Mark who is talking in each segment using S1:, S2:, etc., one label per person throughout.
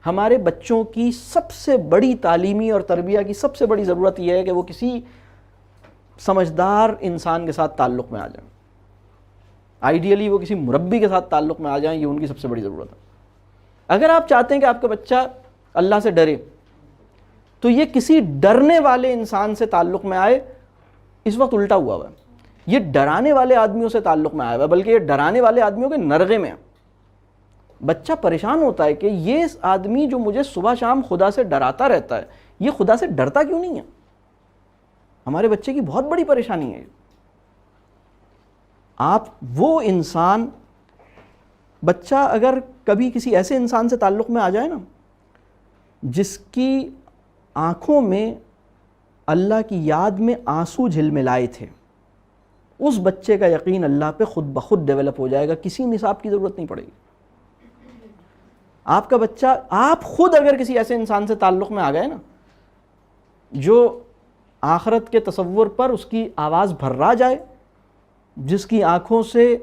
S1: ہمارے بچوں کی سب سے بڑی تعلیمی اور تربیہ کی سب سے بڑی ضرورت یہ ہے کہ وہ کسی سمجھدار انسان کے ساتھ تعلق میں آ جائیں. آئیڈیلی وہ کسی مربی کے ساتھ تعلق میں آ جائیں, یہ ان کی سب سے بڑی ضرورت ہے. اگر آپ چاہتے ہیں کہ آپ کا بچہ اللہ سے ڈرے تو یہ کسی ڈرنے والے انسان سے تعلق میں آئے. اس وقت الٹا ہوا ہے, یہ ڈرانے والے آدمیوں سے تعلق میں آیا ہوا ہے, بلکہ یہ ڈرانے والے آدمیوں کے نرغے میں ہے. بچہ پریشان ہوتا ہے کہ یہ آدمی جو مجھے صبح شام خدا سے ڈراتا رہتا ہے, یہ خدا سے ڈرتا کیوں نہیں ہے؟ ہمارے بچے کی بہت بڑی پریشانی ہے. آپ وہ انسان, بچہ اگر کبھی کسی ایسے انسان سے تعلق میں آ جائے نا جس کی آنکھوں میں اللہ کی یاد میں آنسو جھلملائے تھے, اس بچے کا یقین اللہ پہ خود بخود ڈیولپ ہو جائے گا, کسی نصاب کی ضرورت نہیں پڑے گی. آپ کا بچہ, آپ خود اگر کسی ایسے انسان سے تعلق میں آ گئے نا جو آخرت کے تصور پر اس کی آواز بھرا جائے, جس کی آنکھوں سے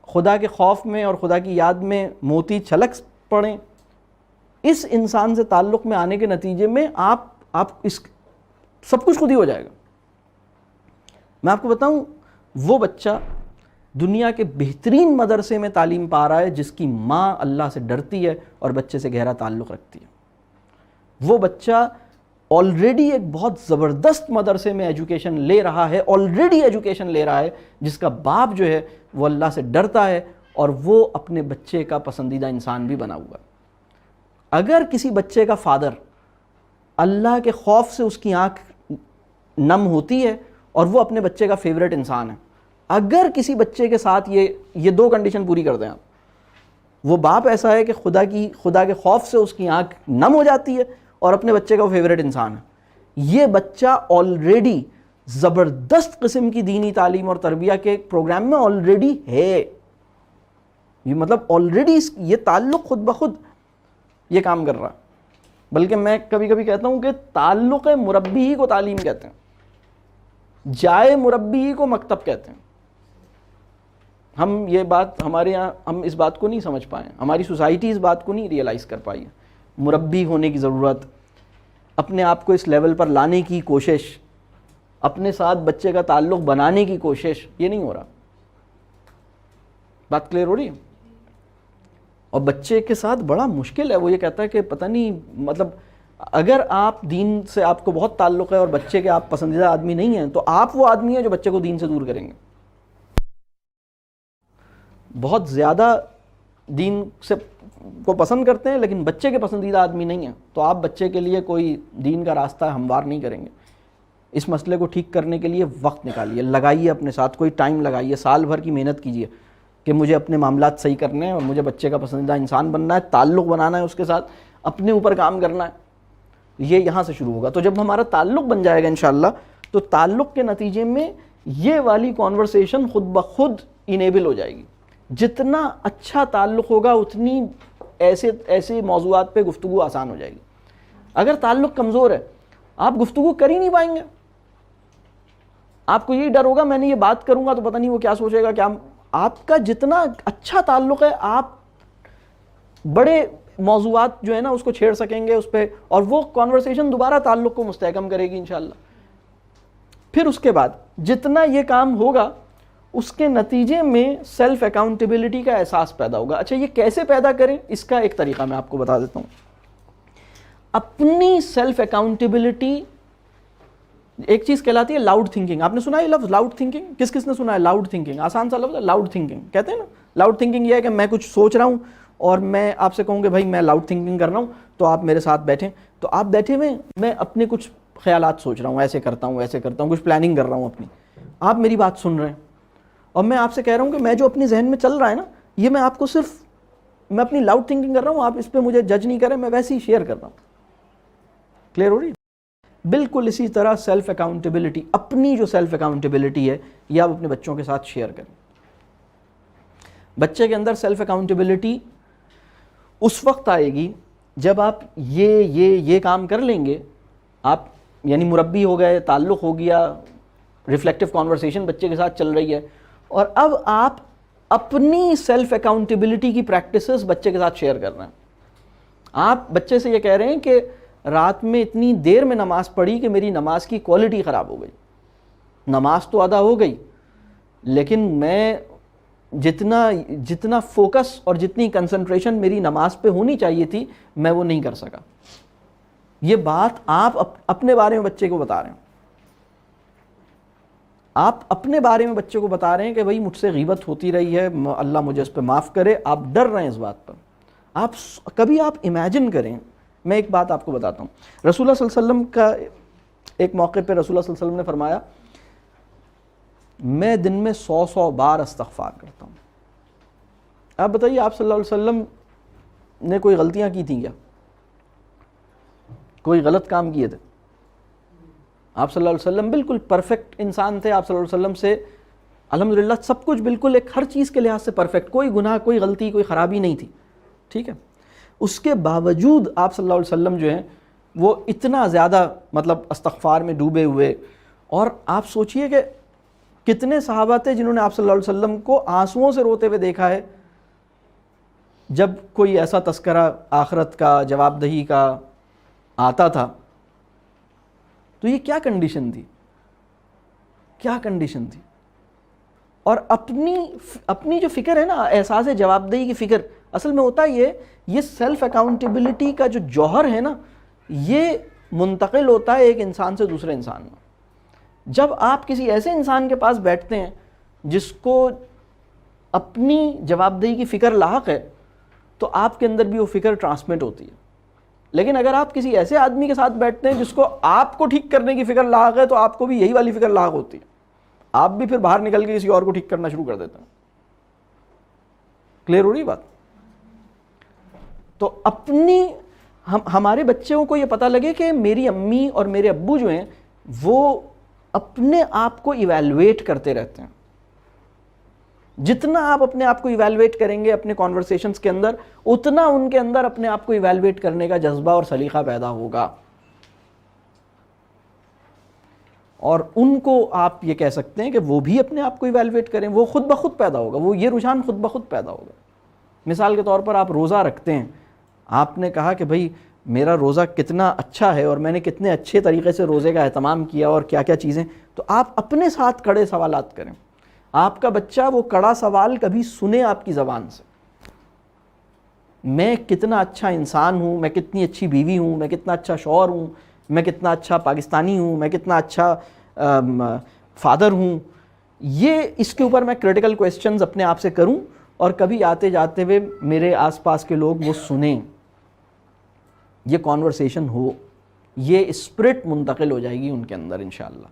S1: خدا کے خوف میں اور خدا کی یاد میں موتی چھلک پڑیں, اس انسان سے تعلق میں آنے کے نتیجے میں آپ اس سب کچھ خود ہی ہو جائے گا. میں آپ کو بتاؤں, وہ بچہ دنیا کے بہترین مدرسے میں تعلیم پا رہا ہے جس کی ماں اللہ سے ڈرتی ہے اور بچے سے گہرا تعلق رکھتی ہے. وہ بچہ آلریڈی ایک بہت زبردست مدرسے میں ایجوکیشن لے رہا ہے, آلریڈی ایجوکیشن لے رہا ہے, جس کا باپ جو ہے وہ اللہ سے ڈرتا ہے اور وہ اپنے بچے کا پسندیدہ انسان بھی بنا ہوا ہے. اگر کسی بچے کا فادر اللہ کے خوف سے اس کی آنکھ نم ہوتی ہے اور وہ اپنے بچے کا فیوریٹ انسان ہے, اگر کسی بچے کے ساتھ یہ دو کنڈیشن پوری کر دیں آپ, وہ باپ ایسا ہے کہ خدا کے خوف سے اس کی آنکھ نم ہو جاتی ہے اور اپنے بچے کا وہ فیوریٹ انسان ہے, یہ بچہ آلریڈی زبردست قسم کی دینی تعلیم اور تربیہ کے پروگرام میں آلریڈی ہے. یہ مطلب آلریڈی یہ تعلق خود بخود یہ کام کر رہا. بلکہ میں کبھی کبھی کہتا ہوں کہ تعلق مربی ہی کو تعلیم کہتے ہیں, جائے مربی ہی کو مکتب کہتے ہیں. ہم یہ بات, ہمارے یہاں ہم اس بات کو نہیں سمجھ پائے, ہماری سوسائٹی اس بات کو نہیں ریئلائز کر پائی ہے. مربی ہونے کی ضرورت, اپنے آپ کو اس لیول پر لانے کی کوشش, اپنے ساتھ بچے کا تعلق بنانے کی کوشش, یہ نہیں ہو رہا. بات کلیئر ہو رہی ہے؟ اور بچے کے ساتھ بڑا مشکل ہے. وہ یہ کہتا ہے کہ پتہ نہیں, مطلب اگر آپ دین سے آپ کو بہت تعلق ہے اور بچے کے آپ پسندیدہ آدمی نہیں ہیں تو آپ وہ آدمی ہیں جو بچے کو دین سے دور کریں گے. بہت زیادہ دین سے کو پسند کرتے ہیں لیکن بچے کے پسندیدہ آدمی نہیں ہیں تو آپ بچے کے لیے کوئی دین کا راستہ ہموار نہیں کریں گے. اس مسئلے کو ٹھیک کرنے کے لیے وقت نکالیے, لگائیے اپنے ساتھ, کوئی ٹائم لگائیے, سال بھر کی محنت کیجیے کہ مجھے اپنے معاملات صحیح کرنے ہیں اور مجھے بچے کا پسندیدہ انسان بننا ہے, تعلق بنانا ہے اس کے ساتھ, اپنے اوپر کام کرنا ہے. یہ یہاں سے شروع ہوگا. تو جب ہمارا تعلق بن جائے گا انشاءاللہ تو تعلق کے نتیجے میں یہ والی کانورسیشن خود بخود انیبل ہو جائے گی. جتنا اچھا تعلق ہوگا اتنی ایسے موضوعات پہ گفتگو آسان ہو جائے گی. اگر تعلق کمزور ہے آپ گفتگو کر ہی نہیں پائیں گے. آپ کو یہی ڈر ہوگا میں نے یہ بات کروں گا تو پتہ نہیں وہ کیا سوچے گا. کیا آپ کا جتنا اچھا تعلق ہے آپ بڑے موضوعات جو ہے نا اس کو چھیڑ سکیں گے اس پہ, اور وہ کانورسیشن دوبارہ تعلق کو مستحکم کرے گی انشاءاللہ. پھر اس کے بعد جتنا یہ کام ہوگا اس کے نتیجے میں سیلف اکاؤنٹیبلٹی کا احساس پیدا ہوگا. اچھا یہ کیسے پیدا کریں, اس کا ایک طریقہ میں آپ کو بتا دیتا ہوں. اپنی سیلف اکاؤنٹیبلٹی ایک چیز کہلاتی ہے لاؤڈ تھنکنگ. آپ نے سنا ہے لفظ لاؤڈ تھنکنگ؟ کس کس نے سنا ہے لاؤڈ تھنکنگ؟ آسان سا لفظ ہے لاؤڈ تھنکنگ. کہتے ہیں نا لاؤڈ تھنکنگ یہ ہے کہ میں کچھ سوچ رہا ہوں اور میں آپ سے کہوں کہ بھائی میں لاؤڈ تھنکنگ کر رہا ہوں تو آپ میرے ساتھ بیٹھیں, تو آپ بیٹھے ہوئے میں اپنے کچھ خیالات سوچ رہا ہوں, ایسے کرتا ہوں ویسے کرتا ہوں, کچھ پلاننگ کر رہا ہوں اپنی, آپ میری بات سن رہے ہیں اور میں آپ سے کہہ رہا ہوں کہ میں جو اپنی ذہن میں چل رہا ہے نا یہ میں آپ کو صرف میں اپنی لاؤڈ تھنکنگ کر رہا ہوں, آپ اس پہ مجھے جج نہیں کریں, میں ویسے ہی شیئر کر رہا ہوں. کلیئر ہو رہی ہے؟ بالکل اسی طرح سیلف اکاؤنٹیبلٹی, اپنی جو سیلف اکاؤنٹیبلٹی ہے یہ آپ اپنے بچوں کے ساتھ شیئر کریں. بچے کے اندر سیلف اکاؤنٹیبلٹی اس وقت آئے گی جب آپ یہ کام کر لیں گے. آپ یعنی مربی ہو گئے, تعلق ہو گیا, ریفلیکٹیو کانورسیشن بچے کے ساتھ چل رہی ہے, اور اب آپ اپنی سیلف اکاؤنٹیبلٹی کی پریکٹسز بچے کے ساتھ شیئر کر رہے ہیں. آپ بچے سے یہ کہہ رہے ہیں کہ رات میں اتنی دیر میں نماز پڑھی کہ میری نماز کی کوالٹی خراب ہو گئی. نماز تو ادا ہو گئی لیکن میں جتنا فوکس اور جتنی کنسنٹریشن میری نماز پہ ہونی چاہیے تھی میں وہ نہیں کر سکا. یہ بات آپ اپنے بارے میں بچے کو بتا رہے ہیں. آپ اپنے بارے میں بچے کو بتا رہے ہیں کہ بھائی مجھ سے غیبت ہوتی رہی ہے, اللہ مجھے اس پہ معاف کرے. آپ ڈر رہے ہیں اس بات پر. کبھی آپ امیجن کریں. میں ایک بات آپ کو بتاتا ہوں. رسول اللہ صلی اللہ علیہ وسلم کا ایک موقع پہ رسول اللہ صلی اللہ علیہ وسلم نے فرمایا میں دن میں 100 بار استغفار کرتا ہوں. آپ بتائیے آپ صلی اللہ علیہ وسلم نے کوئی غلطیاں کی تھیں کیا؟ کوئی غلط کام کیے تھے؟ آپ صلی اللہ علیہ وسلم بالکل پرفیکٹ انسان تھے. آپ صلی اللہ علیہ وسلم سے الحمدللہ سب کچھ بالکل ایک ہر چیز کے لحاظ سے پرفیکٹ, کوئی گناہ, کوئی غلطی, کوئی خرابی نہیں تھی. ٹھیک ہے. اس کے باوجود آپ صلی اللہ علیہ وسلم جو ہیں وہ اتنا زیادہ مطلب استغفار میں ڈوبے ہوئے. اور آپ سوچئے کہ کتنے صحابہ تھے جنہوں نے آپ صلی اللہ علیہ وسلم کو آنسوؤں سے روتے ہوئے دیکھا ہے جب کوئی ایسا تذکرہ آخرت کا, جواب دہی کا آتا تھا. تو یہ کیا کنڈیشن تھی, کیا کنڈیشن تھی. اور اپنی جو فکر ہے نا, احساس جواب دہی کی فکر, اصل میں ہوتا یہ سیلف اکاؤنٹیبلٹی کا جو جوہر ہے نا, یہ منتقل ہوتا ہے ایک انسان سے دوسرے انسان میں. جب آپ کسی ایسے انسان کے پاس بیٹھتے ہیں جس کو اپنی جواب دہی کی فکر لاحق ہے تو آپ کے اندر بھی وہ فکر ٹرانسمٹ ہوتی ہے. لیکن اگر آپ کسی ایسے آدمی کے ساتھ بیٹھتے ہیں جس کو آپ کو ٹھیک کرنے کی فکر لاحق ہے تو آپ کو بھی یہی والی فکر لاحق ہوتی ہے. آپ بھی پھر باہر نکل کے کسی اور کو ٹھیک کرنا شروع کر دیتے ہیں. کلیئر ہو رہی بات؟ تو ہمارے بچوں کو یہ پتہ لگے کہ میری امی اور میرے ابو جو ہیں وہ اپنے آپ کو ایویلویٹ کرتے رہتے ہیں. جتنا آپ اپنے آپ کو ایویلویٹ کریں گے اپنے کانورسیشنز کے اندر, اتنا ان کے اندر اپنے آپ کو ایویلویٹ کرنے کا جذبہ اور سلیقہ پیدا ہوگا. اور ان کو آپ یہ کہہ سکتے ہیں کہ وہ بھی اپنے آپ کو ایویلویٹ کریں, وہ خود بخود پیدا ہوگا, وہ یہ رجحان خود بخود پیدا ہوگا. مثال کے طور پر آپ روزہ رکھتے ہیں, آپ نے کہا کہ بھئی میرا روزہ کتنا اچھا ہے اور میں نے کتنے اچھے طریقے سے روزے کا اہتمام کیا اور کیا کیا چیزیں, تو آپ اپنے ساتھ کڑے سوالات کریں. آپ کا بچہ وہ کڑا سوال کبھی سنے آپ کی زبان سے, میں کتنا اچھا انسان ہوں, میں کتنی اچھی بیوی ہوں, میں کتنا اچھا شوہر ہوں, میں کتنا اچھا پاکستانی ہوں, میں کتنا اچھا فادر ہوں. یہ اس کے اوپر میں کریٹیکل کویسچنز اپنے آپ سے کروں اور کبھی آتے جاتے ہوئے میرے آس پاس کے لوگ وہ سنیں, یہ کانورسیشن ہو, یہ اسپرٹ منتقل ہو جائے گی ان کے اندر انشاءاللہ.